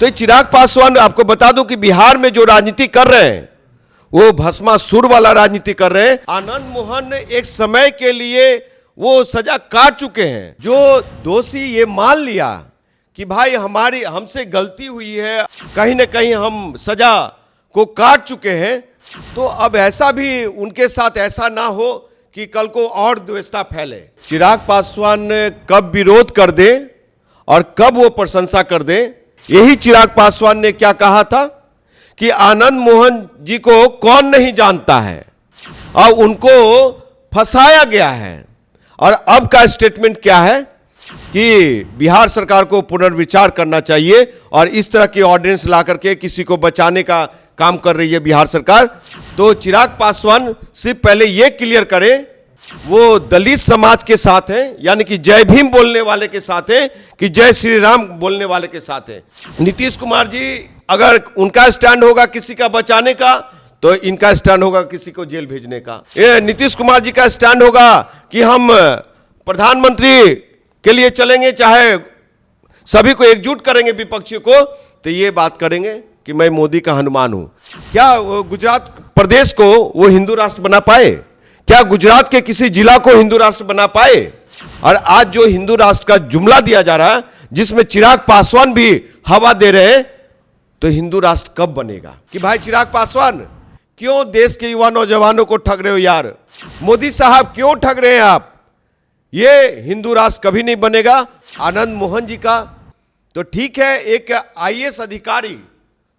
तो चिराग पासवान, आपको बता दूं कि बिहार में जो राजनीति कर रहे हैं वो भस्मासुर वाला राजनीति कर रहे हैं। आनंद मोहन एक समय के लिए वो सजा काट चुके हैं। जो दोषी ये मान लिया कि भाई हमसे गलती हुई है, कहीं ना कहीं हम सजा को काट चुके हैं, तो अब ऐसा भी उनके साथ ऐसा ना हो कि कल को और द्वेषता फैले। चिराग पासवान कब विरोध कर दे और कब वो प्रशंसा कर दे, यही चिराग पासवान ने क्या कहा था कि आनंद मोहन जी को कौन नहीं जानता है और उनको फंसाया गया है। और अब का स्टेटमेंट क्या है कि बिहार सरकार को पुनर्विचार करना चाहिए और इस तरह की ऑर्डिनेंस ला करके किसी को बचाने का काम कर रही है बिहार सरकार। तो चिराग पासवान सिर्फ पहले यह क्लियर करें वो दलित समाज के साथ हैं, यानी कि जय भीम बोलने वाले के साथ हैं कि जय श्री राम बोलने वाले के साथ हैं। नीतीश कुमार जी, अगर उनका स्टैंड होगा किसी का बचाने का, तो इनका स्टैंड होगा किसी को जेल भेजने का। ये नीतीश कुमार जी का स्टैंड होगा कि हम प्रधानमंत्री के लिए चलेंगे, चाहे सभी को एकजुट करेंगे विपक्षियों को, तो ये बात करेंगे कि मैं मोदी का हनुमान हूं। क्या गुजरात प्रदेश को वो हिंदू राष्ट्र बना पाए? क्या गुजरात के किसी जिला को हिंदू राष्ट्र बना पाए? और आज जो हिंदू राष्ट्र का जुमला दिया जा रहा है, जिसमें चिराग पासवान भी हवा दे रहे हैं, तो हिंदू राष्ट्र कब बनेगा? कि भाई चिराग पासवान, क्यों देश के युवा नौजवानों को ठग रहे हो यार? मोदी साहब क्यों ठग रहे हैं आप? ये हिंदू राष्ट्र कभी नहीं बनेगा। आनंद मोहन जी का तो ठीक है, एक आईएएस अधिकारी,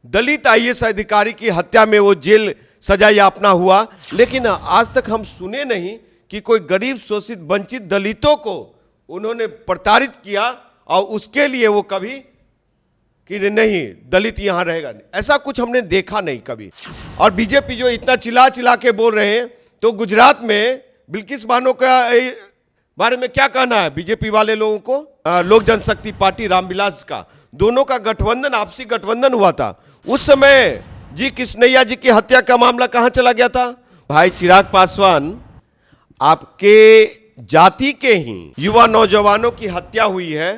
दलित आईएएस अधिकारी की हत्या में वो जेल सजा यापना हुआ, लेकिन आज तक हम सुने नहीं कि कोई गरीब शोषित वंचित दलितों को उन्होंने प्रताड़ित किया और उसके लिए वो कभी कि नहीं दलित यहां रहेगा नहीं, ऐसा कुछ हमने देखा नहीं कभी। और बीजेपी जो इतना चिल्ला चिल्ला के बोल रहे हैं, तो गुजरात में बिल्किस बानो का बारे में क्या कहना है बीजेपी वाले लोगों को? लोक जनशक्ति पार्टी रामविलास का, दोनों का गठबंधन, आपसी गठबंधन हुआ था। उस समय जी कृष्णैया जी की हत्या का मामला कहां चला गया था? भाई चिराग पासवान, आपके जाति के ही युवा नौजवानों की हत्या हुई है,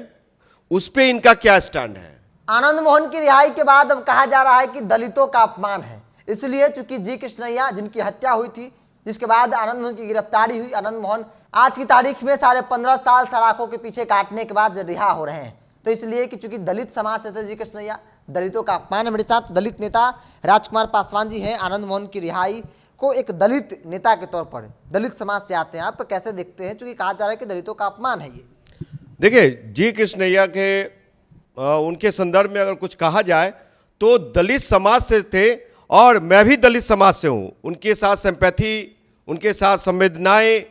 उस पे इनका क्या स्टैंड है? आनंद मोहन की रिहाई के बाद अब कहा जा रहा है कि दलितों का अपमान है, इसलिए चूंकि जी कृष्णैया जिनकी हत्या हुई थी, जिसके बाद आनंद मोहन की गिरफ्तारी हुई, आनंद मोहन आज की तारीख में 15.5 साल सलाखों के पीछे काटने के बाद रिहा हो रहे हैं। तो इसलिए कि चूंकि दलित समाज से थे जी कृष्णैया, दलितों का अपमान है। मेरे साथ दलित नेता राजकुमार पासवान जी हैं। आनंद मोहन की रिहाई को एक दलित नेता के तौर पर दलित समाज से आते हैं, आप कैसे देखते हैं? चूंकि कहा जा रहा है कि दलितों का अपमान है ये। देखिए, जी कृष्णैया के उनके संदर्भ में अगर कुछ कहा जाए तो दलित समाज से थे और मैं भी दलित समाज से हूँ। उनके साथ सिंपैथी, उनके साथ संवेदनाएं,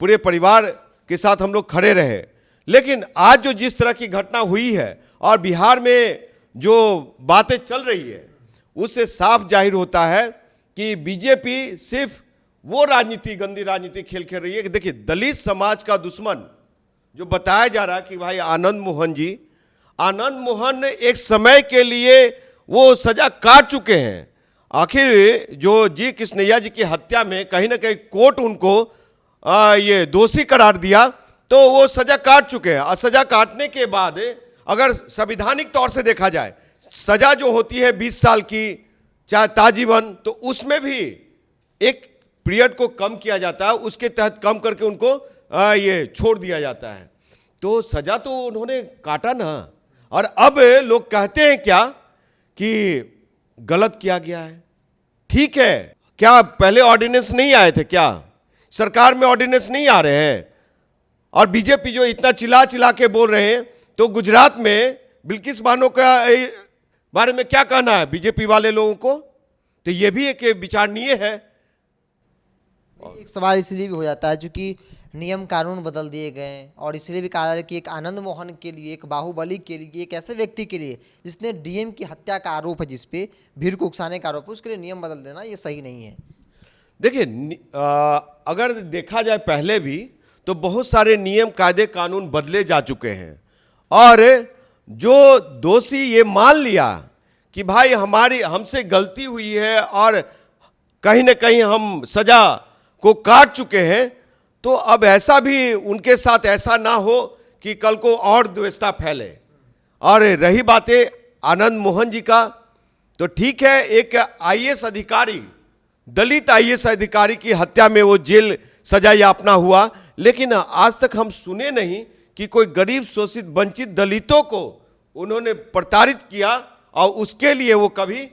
पूरे परिवार के साथ हम लोग खड़े रहे। लेकिन आज जो जिस तरह की घटना हुई है और बिहार में जो बातें चल रही है, उससे साफ जाहिर होता है कि बीजेपी सिर्फ वो राजनीति, गंदी राजनीति खेल रही है कि देखिए, दलित समाज का दुश्मन जो बताया जा रहा है कि भाई आनंद मोहन जी, आनंद मोहन एक समय के लिए वो सजा काट चुके हैं। आखिर जो जी कृष्णैया जी की हत्या में कहीं ना कहीं कोर्ट उनको ये दोषी करार दिया, तो वो सजा काट चुके हैं। और सजा काटने के बाद अगर संवैधानिक तौर से देखा जाए, सजा जो होती है 20 साल की, चाहे ताजीवन, तो उसमें भी एक पीरियड को कम किया जाता है, उसके तहत कम करके उनको ये छोड़ दिया जाता है। तो सजा तो उन्होंने काटा ना। और अब लोग कहते हैं क्या कि गलत किया गया है। ठीक है, क्या पहले ऑर्डिनेंस नहीं आए थे? क्या सरकार में ऑर्डिनेंस नहीं आ रहे हैं? और बीजेपी जो इतना चिल्ला चिल्ला के बोल रहे हैं, तो गुजरात में बिल्किस बानो का बारे में क्या कहना है बीजेपी वाले लोगों को? तो ये भी एक विचारणीय है। एक सवाल इसलिए भी हो जाता है क्योंकि नियम कानून बदल दिए गए और इसलिए भी कहा जा रहा है कि एक आनंद मोहन के लिए, एक बाहुबली के लिए, एक ऐसे व्यक्ति के लिए जिसने डीएम की हत्या का आरोप है, जिसपे भीड़ को उकसाने का आरोप है, उसके लिए नियम बदल देना ये सही नहीं है। देखिए, अगर देखा जाए पहले भी तो बहुत सारे नियम, कायदे, कानून बदले जा चुके हैं और जो दोषी ये मान लिया कि भाई हमसे गलती हुई है और कहीं ना कहीं हम सजा को काट चुके हैं, तो अब ऐसा भी उनके साथ ऐसा ना हो कि कल को और द्वेषता फैले। और रही बातें आनंद मोहन जी का, तो ठीक है, एक आईएएस अधिकारी, दलित आईएएस अधिकारी की हत्या में वो जेल सजा यापना हुआ, लेकिन आज तक हम सुने नहीं कि कोई गरीब शोषित वंचित दलितों को उन्होंने प्रताड़ित किया और उसके लिए वो कभी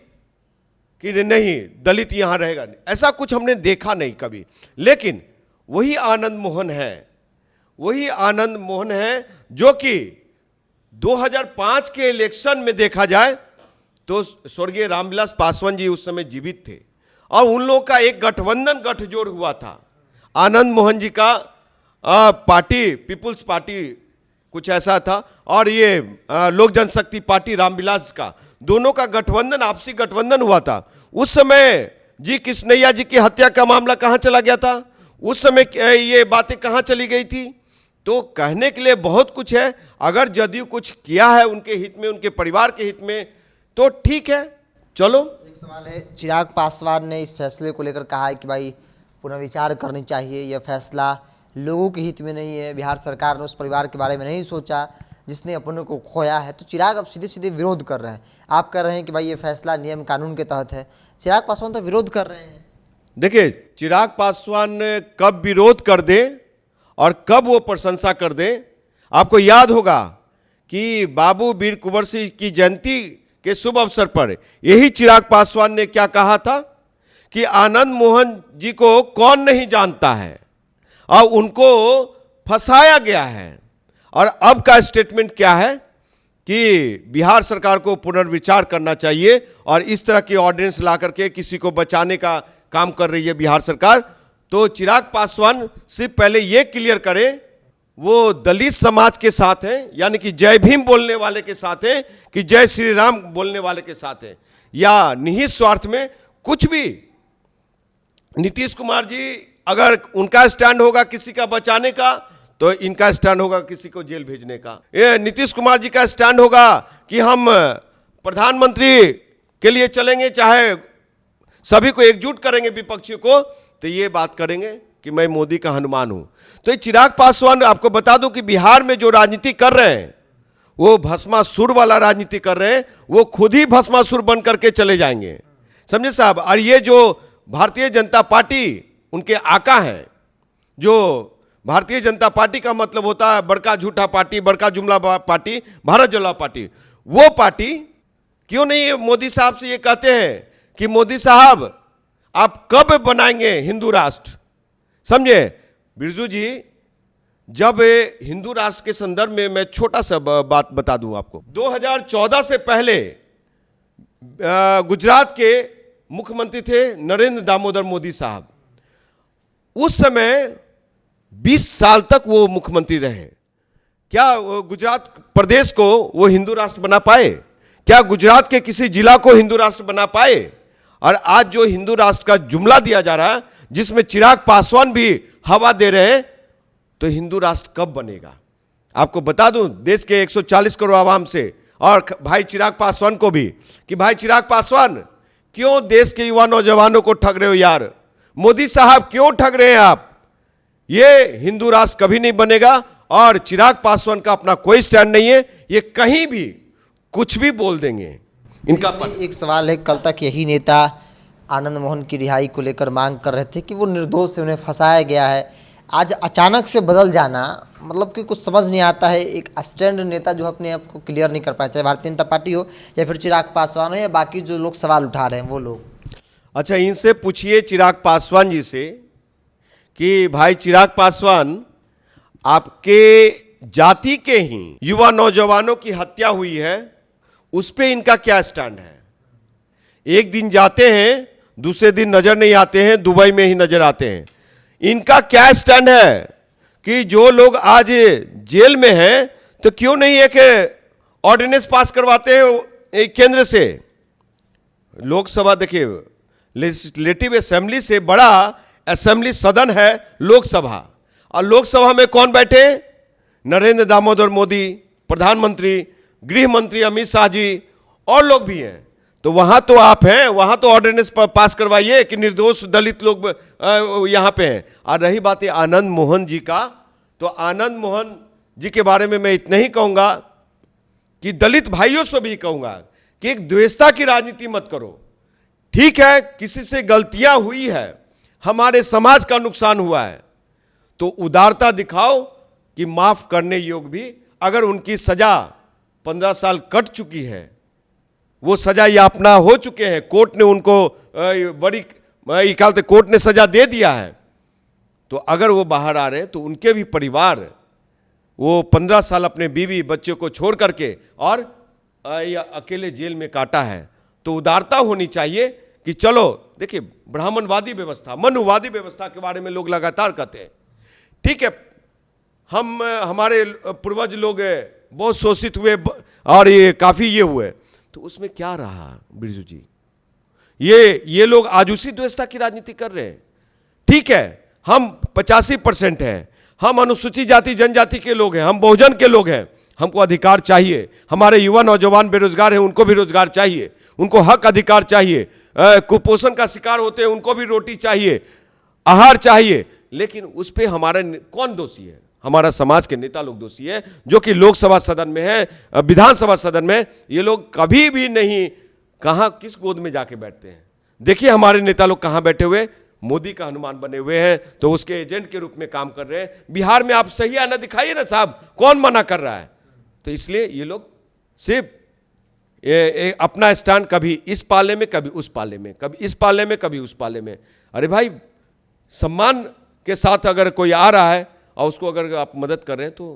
कि नहीं दलित यहाँ रहेगा नहीं, ऐसा कुछ हमने देखा नहीं कभी। लेकिन वही आनंद मोहन है, वही आनंद मोहन है जो कि 2005 के इलेक्शन में देखा जाए तो स्वर्गीय रामविलास पासवान जी उस समय जीवित थे और उन लोगों का एक गठजोड़ हुआ था। आनंद मोहन जी का पार्टी पीपुल्स पार्टी कुछ ऐसा था और ये लोक जनशक्ति पार्टी रामविलास का, दोनों का गठबंधन, आपसी गठबंधन हुआ था। उस समय जी कृष्णैया जी की हत्या का मामला कहाँ चला गया था, उस समय ये बातें कहाँ चली गई थी। तो कहने के लिए बहुत कुछ है, अगर जदयू कुछ किया है उनके हित में, उनके परिवार के हित में, तो ठीक है, चलो। एक सवाल है, चिराग पासवान ने इस फैसले को लेकर कहा है कि भाई पुनर्विचार करनी चाहिए, यह फैसला लोगों के हित में नहीं है, बिहार सरकार ने उस परिवार के बारे में नहीं सोचा जिसने अपनों को खोया है। तो चिराग अब सीधे सीधे विरोध कर रहे हैं। आप कह रहे हैं कि भाई ये फैसला नियम कानून के तहत है, चिराग पासवान तो विरोध कर रहे हैं। देखिए, चिराग पासवान कब विरोध कर दे और कब वो प्रशंसा कर दे, आपको याद होगा कि बाबू वीर कुंवर सिंह की जयंती के शुभ अवसर पर यही चिराग पासवान ने क्या कहा था कि आनंद मोहन जी को कौन नहीं जानता है और उनको फंसाया गया है। और अब का स्टेटमेंट क्या है कि बिहार सरकार को पुनर्विचार करना चाहिए और इस तरह की ऑर्डिनेंस ला करके किसी को बचाने का काम कर रही है बिहार सरकार। तो चिराग पासवान सिर्फ पहले ये क्लियर करे वो दलित समाज के साथ हैं, यानी कि जय भीम बोलने वाले के साथ हैं कि जय श्री राम बोलने वाले के साथ हैं, या निहित स्वार्थ में कुछ भी। नीतीश कुमार जी अगर उनका स्टैंड होगा किसी का बचाने का, तो इनका स्टैंड होगा किसी को जेल भेजने का। ये नीतीश कुमार जी का स्टैंड होगा कि हम प्रधानमंत्री के लिए चलेंगे, चाहे सभी को एकजुट करेंगे विपक्षियों को, तो ये बात करेंगे कि मैं मोदी का हनुमान हूं। तो ये चिराग पासवान, आपको बता दूं कि बिहार में जो राजनीति कर रहे हैं वो भस्मासुर वाला राजनीति कर रहे हैं, वो खुद ही भस्मासुर बन करके चले जाएंगे, समझे साहब। और ये जो भारतीय जनता पार्टी उनके आका हैं, जो भारतीय जनता पार्टी का मतलब होता है बड़का झूठा पार्टी, बड़का जुमला पार्टी, भारत जनता पार्टी, वो पार्टी क्यों नहीं मोदी साहब से ये कहते हैं कि मोदी साहब आप कब बनाएंगे हिंदू राष्ट्र, समझे। बिरजू जी, जब हिंदू राष्ट्र के संदर्भ में मैं छोटा सा बात बता दूं आपको, 2014 से पहले गुजरात के मुख्यमंत्री थे नरेंद्र दामोदर मोदी साहब। उस समय 20 साल तक वो मुख्यमंत्री रहे। क्या गुजरात प्रदेश को वो हिंदू राष्ट्र बना पाए? क्या गुजरात के किसी जिला को हिंदू राष्ट्र बना पाए? और आज जो हिंदू राष्ट्र का जुमला दिया जा रहा है, जिसमें चिराग पासवान भी हवा दे रहे हैं, तो हिंदू राष्ट्र कब बनेगा? आपको बता दूं देश के 140 करोड़ आवाम से, और भाई चिराग पासवान को भी, कि भाई चिराग पासवान क्यों देश के युवा नौजवानों को ठग रहे हो यार? मोदी साहब क्यों ठग रहे हैं आप? ये हिंदू राष्ट्र कभी नहीं बनेगा और चिराग पासवान का अपना कोई स्टैंड नहीं है, ये कहीं भी कुछ भी बोल देंगे इनका। एक सवाल है, कल तक यही नेता आनंद मोहन की रिहाई को लेकर मांग कर रहे थे कि वो निर्दोष है, उन्हें फंसाया गया है। आज अचानक से बदल जाना, मतलब कि कुछ समझ नहीं आता है। एक स्टैंड नेता जो अपने आप को क्लियर नहीं कर पाए, चाहे भारतीय जनता पार्टी हो या फिर चिराग पासवान हो या बाकी जो लोग सवाल उठा रहे हैं वो लोग। अच्छा, इनसे पूछिए चिराग पासवान जी से कि भाई चिराग पासवान, आपके जाति के ही युवा नौजवानों की हत्या हुई है, उस पे इनका क्या स्टैंड है? एक दिन जाते हैं, दूसरे दिन नजर नहीं आते हैं, दुबई में ही नजर आते हैं। इनका क्या स्टैंड है कि जो लोग आज जेल में हैं, तो क्यों नहीं एक ऑर्डिनेंस पास करवाते हैं केंद्र से? लोकसभा देखिए, लेजिस्लेटिव असेंबली से बड़ा असेंबली सदन है लोकसभा, और लोकसभा में कौन बैठे? नरेंद्र दामोदर मोदी प्रधानमंत्री, गृह मंत्री अमित शाह जी और लोग भी हैं। तो वहां तो आप हैं, वहां तो ऑर्डिनेंस पास करवाइए कि निर्दोष दलित लोग यहां पे हैं। और रही बात है आनंद मोहन जी का, तो आनंद मोहन जी के बारे में मैं इतना ही कहूंगा कि दलित भाइयों से भी कहूंगा कि एक द्वेषता की राजनीति मत करो। ठीक है, किसी से गलतियां हुई है, हमारे समाज का नुकसान हुआ है, तो उदारता दिखाओ कि माफ करने योग्य भी, अगर उनकी सजा 15 साल कट चुकी है, वो सजा यापना हो चुके हैं, कोर्ट ने उनको बड़ी इकालते कोर्ट ने सजा दे दिया है, तो अगर वो बाहर आ रहे हैं तो उनके भी परिवार, वो 15 साल अपने बीवी बच्चों को छोड़ करके और अकेले जेल में काटा है, तो उदारता होनी चाहिए कि चलो। देखिए, ब्राह्मणवादी व्यवस्था, मनुवादी व्यवस्था के बारे में लोग लगातार कहते हैं, ठीक है, हमारे पूर्वज लोग बहुत शोषित हुए और ये काफी ये हुए, तो उसमें क्या रहा बिरजू जी? ये लोग आज उसी द्वेषता की राजनीति कर रहे हैं। ठीक है, हम 85% हैं, हम अनुसूचित जाति जनजाति के लोग हैं, हम बहुजन के लोग हैं, हमको अधिकार चाहिए। हमारे युवा नौजवान बेरोजगार हैं, उनको भी रोजगार चाहिए, उनको हक अधिकार चाहिए। कुपोषण का शिकार होते हैं, उनको भी रोटी चाहिए, आहार चाहिए। लेकिन उस पर हमारा कौन दोषी है? हमारा समाज के नेता लोग दोषी है, जो कि लोकसभा सदन में है, विधानसभा सदन में। ये लोग कभी भी नहीं, कहां किस गोद में जाके बैठते हैं। देखिए हमारे नेता लोग कहां बैठे हुए, मोदी का हनुमान बने हुए हैं, तो उसके एजेंट के रूप में काम कर रहे हैं। बिहार में आप सही आना दिखाइए ना साहब, कौन मना कर रहा है? तो इसलिए ये लोग सिर्फ अपना स्टैंड कभी इस पाले में, कभी उस पाले में, कभी इस पाले में, कभी उस पाले में। अरे भाई, सम्मान के साथ अगर कोई आ रहा है और उसको अगर आप मदद कर रहे हैं तो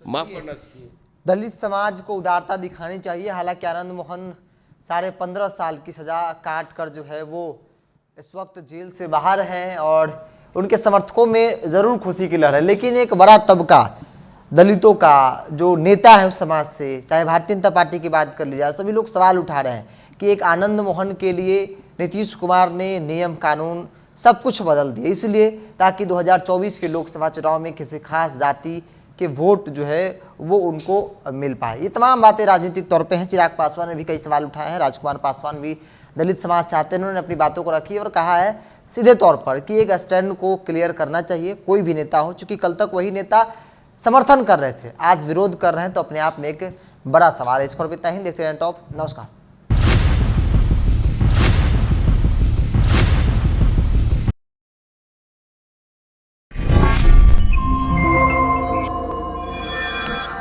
माफ करना चाहिए। दलित समाज को उदारता दिखानी चाहिए। हालांकि आनंद मोहन 15.5 साल की सजा काट कर जो है वो इस वक्त जेल से बाहर हैं और उनके समर्थकों में ज़रूर खुशी की लहर है। लेकिन एक बड़ा तबका दलितों का जो नेता है उस समाज से, चाहे भारतीय जनता पार्टी की बात कर ली जाए, सभी लोग सवाल उठा रहे हैं कि एक आनंद मोहन के लिए नीतीश कुमार ने नियम कानून सब कुछ बदल दिया, इसलिए ताकि 2024 के लोकसभा चुनाव में किसी खास जाति के वोट जो है वो उनको मिल पाए। ये तमाम बातें राजनीतिक तौर पे हैं। चिराग पासवान ने भी कई सवाल उठाए हैं, राजकुमार पासवान भी दलित समाज चाहते हैं, उन्होंने अपनी बातों को रखी और कहा है सीधे तौर पर कि एक स्टैंड को क्लियर करना चाहिए, कोई भी नेता हो, चूंकि कल तक वही नेता समर्थन कर रहे थे, आज विरोध कर रहे हैं, तो अपने आप में एक बड़ा सवाल है। इस पर इतना ही, देखते रहें टॉप। नमस्कार।